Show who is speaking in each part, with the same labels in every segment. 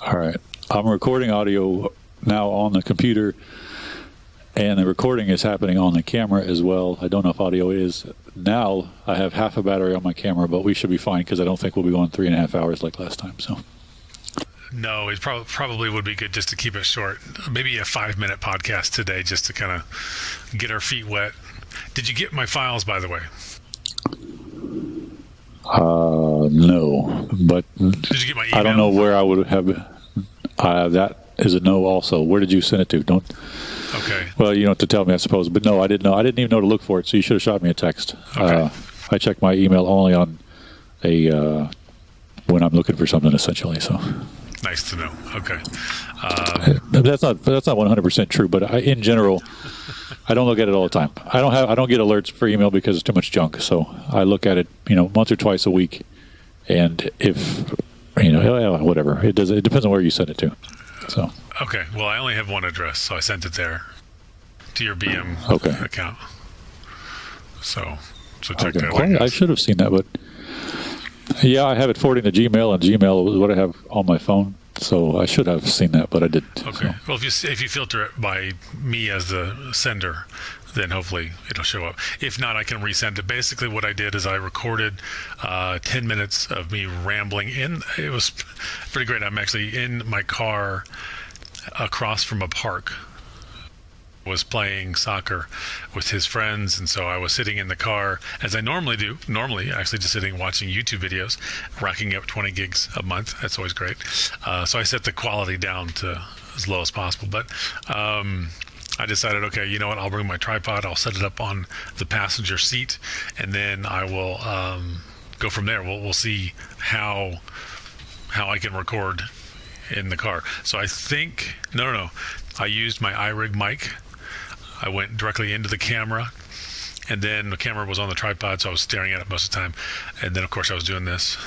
Speaker 1: All right. I'm recording audio now on the computer, and the recording is happening on the camera as well. I don't know if audio is. Now I have half a battery on my camera, but we should be fine because I don't think we'll be going 3.5 hours like last time. So.
Speaker 2: No, it probably would be good just to keep it short. Maybe a 5-minute podcast today just to kind of get our feet wet. Did you get my files, by the way?
Speaker 1: No, but
Speaker 2: did you get my email?
Speaker 1: I don't know where I would have. That is a no. Also, where did you send it to? Don't.
Speaker 2: Okay.
Speaker 1: Well, you don't have to tell me, I suppose. But no, I didn't know. I didn't even know to look for it. So you should have shot me a text.
Speaker 2: Okay.
Speaker 1: I check my email only on when I'm looking for something, essentially. So.
Speaker 2: Nice to know. Okay.
Speaker 1: That's not 100% true, but in general, I don't look at it all the time. I don't get alerts for email because it's too much junk. So I look at it, once or twice a week, and if whatever it does, it depends on where you send it to. So.
Speaker 2: Okay. Well, I only have one address, so I sent it there to your BM account. So check that out.
Speaker 1: I should have seen that, but. Yeah, I have it forwarding to Gmail, and Gmail is what I have on my phone. So I should have seen that, but I didn't.
Speaker 2: Okay.
Speaker 1: So.
Speaker 2: Well, if you filter it by me as the sender, then hopefully it'll show up. If not, I can resend it. Basically, what I did is I recorded 10 minutes of me rambling. It was pretty great. I'm actually in my car across from a park. Was playing soccer with his friends, and so I was sitting in the car as I normally do, actually just sitting watching YouTube videos, racking up 20 gigs a month. That's always great. So I set the quality down to as low as possible, but I decided, okay, you know what, I'll bring my tripod, I'll set it up on the passenger seat, and then I will go from there. We'll see how I can record in the car. So I think no, I used my iRig mic. I went directly into the camera, and then the camera was on the tripod, so I was staring at it most of the time. And then, of course, I was doing this,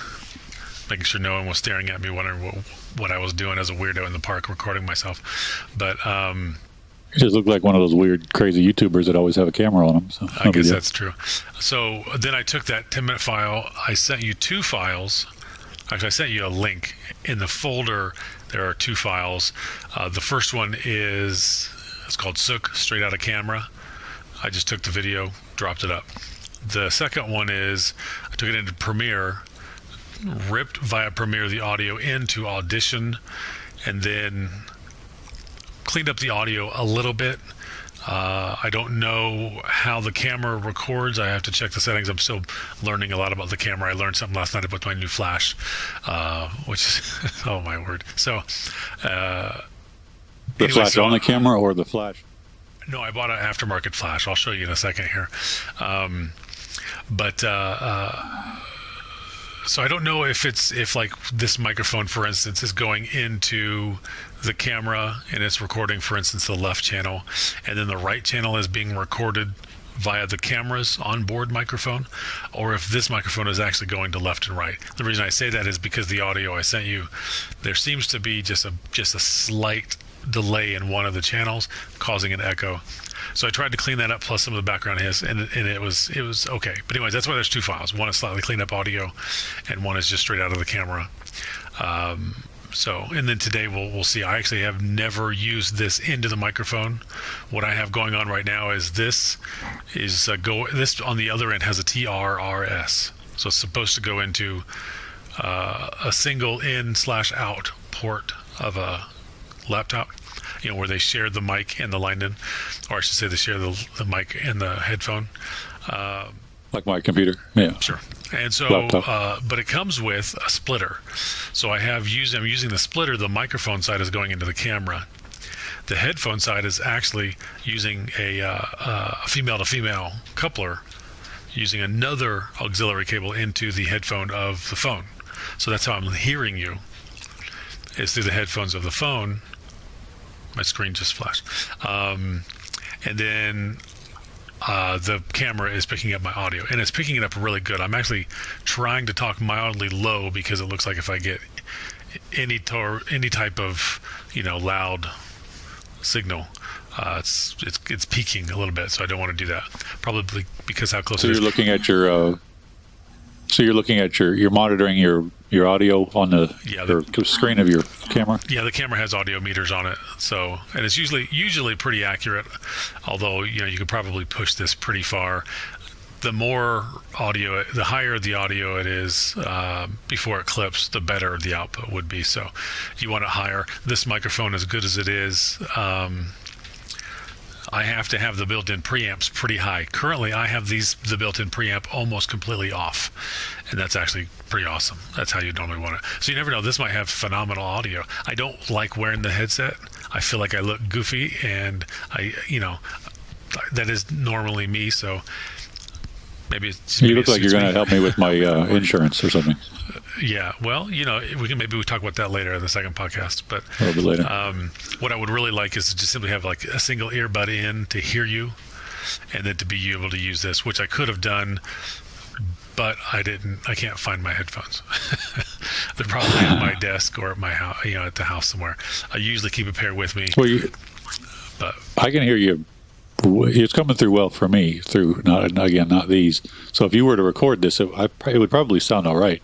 Speaker 2: making sure no one was staring at me, wondering what I was doing as a weirdo in the park, recording myself. But
Speaker 1: you just look like one of those weird, crazy YouTubers that always have a camera on them. So
Speaker 2: I guess that's true. So then I took that 10-minute file. I sent you 2 files. Actually, I sent you a link. In the folder, there are 2 files. The first one it's called Sook, straight out of camera. I just took the video, dropped it up. The second one is I took it into Premiere, ripped via Premiere the audio into Audition, and then cleaned up the audio a little bit. I don't know how the camera records. I have to check the settings. I'm still learning a lot about the camera. I learned something last night about my new flash, which is, oh my word. So,
Speaker 1: the flash on the camera or the flash?
Speaker 2: No, I bought an aftermarket flash. I'll show you in a second here. So I don't know if like this microphone, for instance, is going into the camera and it's recording, for instance, the left channel, and then the right channel is being recorded via the camera's onboard microphone, or if this microphone is actually going to left and right. The reason I say that is because the audio I sent you, there seems to be just a slight delay in one of the channels causing an echo. So I tried to clean that up, plus some of the background hiss, and it was okay. But anyways, that's why there's 2 files. One is slightly cleaned up audio, and one is just straight out of the camera. And then today we'll see. I actually have never used this into the microphone. What I have going on right now is this on the other end has a TRRS, so it's supposed to go into a single in/out port of a laptop, where they share the mic and the line in, or I should say they share the mic and the headphone.
Speaker 1: Like my computer, yeah.
Speaker 2: Sure. And so, but it comes with a splitter. So I'm using the splitter. The microphone side is going into the camera. The headphone side is actually using a female-to-female coupler, using another auxiliary cable into the headphone of the phone. So that's how I'm hearing you, is through the headphones of the phone. My screen just flashed. And then the camera is picking up my audio, and it's picking it up really good. I'm actually trying to talk mildly low because it looks like if I get any type of loud signal, it's peaking a little bit. So I don't want to do that. Probably because how close.
Speaker 1: So you're looking at your
Speaker 2: So
Speaker 1: you're looking at you're monitoring your audio on the screen of your camera?
Speaker 2: Yeah, the camera has audio meters on it. So, and it's usually pretty accurate, although, you could probably push this pretty far. The more audio, the higher the audio it is before it clips, the better the output would be. So you want it higher. This microphone, as good as it is, I have to have the built-in preamps pretty high. Currently, I have the built-in preamp almost completely off, and that's actually pretty awesome. That's how you normally want it. So you never know. This might have phenomenal audio. I don't like wearing the headset. I feel like I look goofy, and that is normally me. So maybe
Speaker 1: you look like you're going to help me with my insurance or something.
Speaker 2: Yeah, well, we talk about that later in the second podcast. But
Speaker 1: a little bit later.
Speaker 2: What I would really like is to just simply have like a single earbud in to hear you, and then to be able to use this, which I could have done, but I didn't. I can't find my headphones. They're probably at my desk or at my house, at the house somewhere. I usually keep a pair with me.
Speaker 1: Well, but I can hear you. It's coming through well for me. Through not these. So if you were to record this, it would probably sound all right.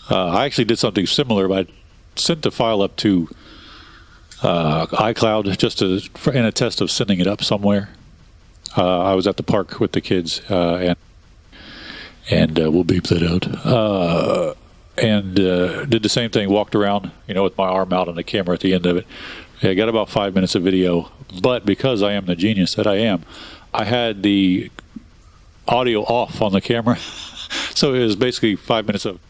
Speaker 1: I actually did something similar, but I sent the file up to iCloud just in a test of sending it up somewhere. I was at the park with the kids, and we'll beep that out. And did the same thing. Walked around, with my arm out on the camera at the end of it. I got about 5 minutes of video, but because I am the genius that I am, I had the audio off on the camera, so it was basically 5 minutes of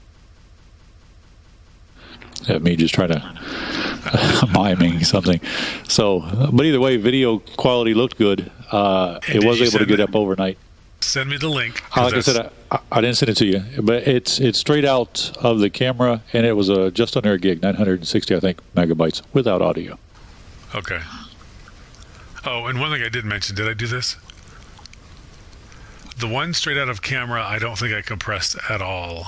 Speaker 1: me just trying to miming something. So, but either way, video quality looked good. It was able to get up overnight.
Speaker 2: Send me the link.
Speaker 1: Like I said, I didn't send it to you, but it's straight out of the camera, and it was just under a gig, 960, I think, megabytes without audio.
Speaker 2: Okay. Oh, and one thing I did mention, did I do this? The one straight out of camera, I don't think I compressed at all.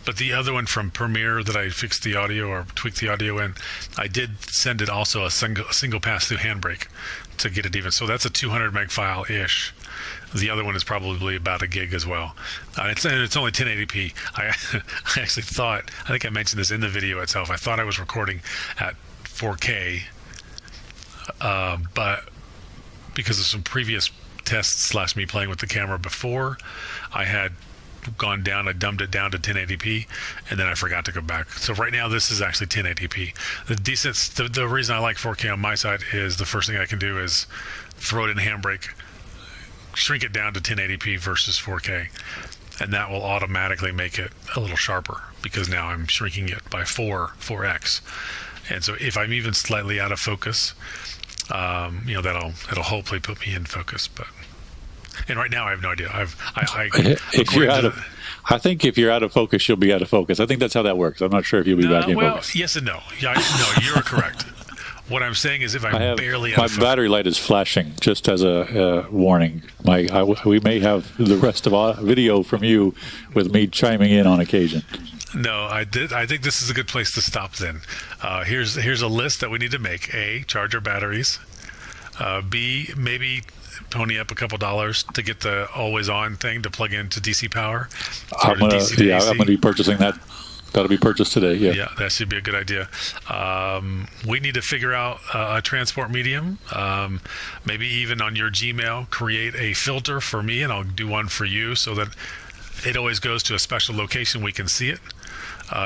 Speaker 2: But the other one from Premiere that I fixed the audio or tweaked the audio in, I did send it also a single pass through Handbrake to get it even. So that's a 200 meg file-ish. The other one is probably about a gig as well. It's only 1080p. I actually thought, I think I mentioned this in the video itself, I thought I was recording at 4K, but because of some previous tests / me playing with the camera before, I had gone down, I dumbed it down to 1080p, and then I forgot to go back. So right now this is actually 1080p. The reason I like 4K on my side is the first thing I can do is throw it in Handbrake, shrink it down to 1080p versus 4K, and that will automatically make it a little sharper because now I'm shrinking it by 4x. And so if I'm even slightly out of focus, that'll hopefully put me in focus. And right now I have no idea.
Speaker 1: I think if you're out of focus, you'll be out of focus. I think that's how that works. I'm not sure if you'll be back in focus.
Speaker 2: Yes and no. No, you're correct. What I'm saying is if I'm barely out of focus.
Speaker 1: My battery light is flashing, just as a warning. We may have the rest of video from you with me chiming in on occasion.
Speaker 2: No, I think this is a good place to stop then. Here's a list that we need to make. A, charge our batteries. B, maybe pony up a couple dollars to get the always on thing to plug into DC power.
Speaker 1: I'm going to be purchasing that. That'll be purchased today.
Speaker 2: Yeah, that should be a good idea. We need to figure out a transport medium. Maybe even on your Gmail, create a filter for me, and I'll do one for you so that it always goes to a special location we can see it.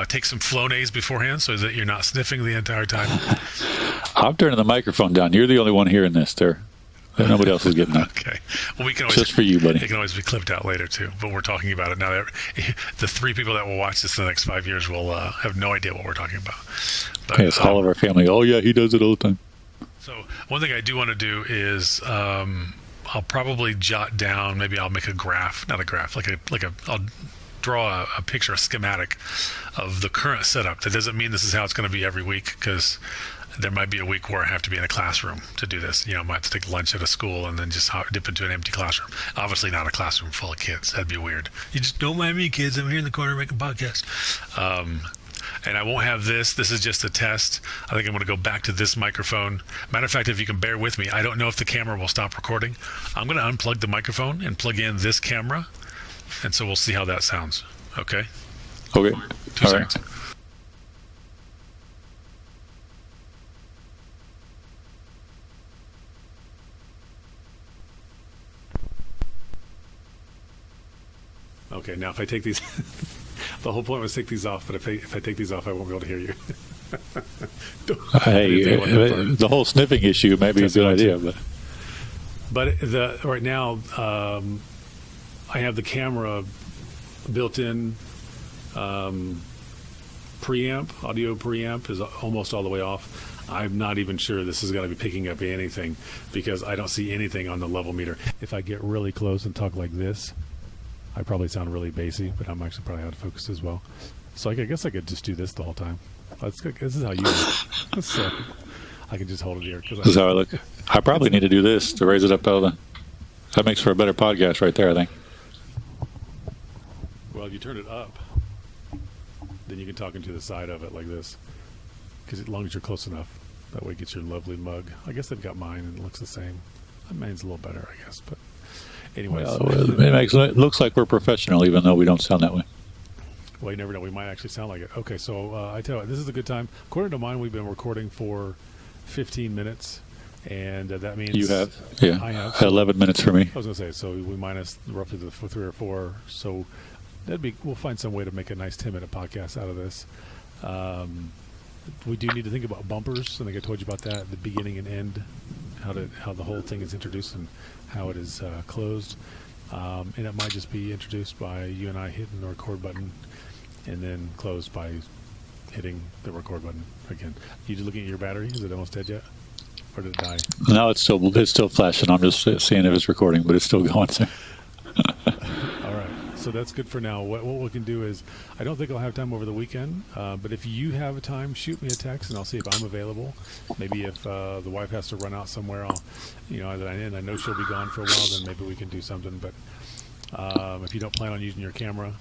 Speaker 2: Take some Flonase beforehand so that you're not sniffing the entire time.
Speaker 1: I'm turning the microphone down. You're the only one hearing this there. Nobody else is getting that.
Speaker 2: Okay. Well, we can always,
Speaker 1: just for you, buddy.
Speaker 2: It can always be clipped out later too. But we're talking about it now. The 3 people that will watch this in the next 5 years will have no idea what we're talking about. But,
Speaker 1: it's all of our family. Oh yeah, he does it all the time.
Speaker 2: So one thing I do want to do is I'll probably jot down. Maybe I'll make a graph, not a graph, I'll draw a picture, a schematic of the current setup. That doesn't mean this is how it's going to be every week, because there might be a week where I have to be in a classroom to do this. I might have to take lunch at a school and then just dip into an empty classroom. Obviously not a classroom full of kids. That'd be weird. You just don't mind me, kids. I'm here in the corner making a podcast. And I won't have this. This is just a test. I think I'm going to go back to this microphone. Matter of fact, if you can bear with me, I don't know if the camera will stop recording. I'm going to unplug the microphone and plug in this camera And so we'll see how that sounds. Okay?
Speaker 1: Okay.
Speaker 2: 2
Speaker 1: All right.
Speaker 2: seconds. Okay, now if I take these, the whole point was take these off, but if I take these off, I won't be able to hear you.
Speaker 1: Hey, the whole sniffing issue may be a good idea,
Speaker 2: But right now, I have the camera built-in preamp, audio preamp is almost all the way off. I'm not even sure this is going to be picking up anything because I don't see anything on the level meter. If I get really close and talk like this, I probably sound really bassy, but I'm actually probably out of focus as well. So I guess I could just do this the whole time. This is how you look. So I can just hold it here.
Speaker 1: this is how I look. I probably need to do this to raise it up out of the... That makes for a better podcast right there, I think.
Speaker 2: Well, if you turn it up, then you can talk into the side of it like this. Because as long as you're close enough, that way it gets your lovely mug. I guess they've got mine and it looks the same. Mine's a little better, I guess. But anyways.
Speaker 1: Well, it looks like we're professional, even though we don't sound that way.
Speaker 2: Well, you never know. We might actually sound like it. Okay, so I tell you what, this is a good time. According to mine, we've been recording for 15 minutes. And that means...
Speaker 1: You have? Yeah.
Speaker 2: I have.
Speaker 1: 11 minutes for me.
Speaker 2: I was going to say, so we minus roughly the 3 or 4. So we'll find some way to make a nice 10-minute podcast out of this. We do need to think about bumpers. I think I told you about that, the beginning and end, how the whole thing is introduced and how it is closed. And it might just be introduced by you and I hitting the record button and then closed by hitting the record button again. You looking at your battery? Is it almost dead yet? Or did it die?
Speaker 1: No, it's still flashing. I'm just seeing if it's recording, but it's still going.
Speaker 2: All right. So that's good for now. What we can do is, I don't think I'll have time over the weekend, but if you have a time, shoot me a text and I'll see if I'm available. Maybe if the wife has to run out somewhere, I know she'll be gone for a while, then maybe we can do something. But if you don't plan on using your camera,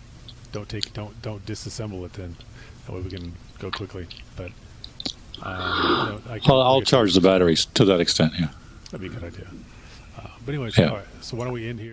Speaker 2: don't disassemble it then. That way we can go quickly. But
Speaker 1: I'll charge the batteries to that extent. Yeah,
Speaker 2: that'd be a good idea. But anyways,
Speaker 1: yeah.
Speaker 2: All right. So why don't we end here?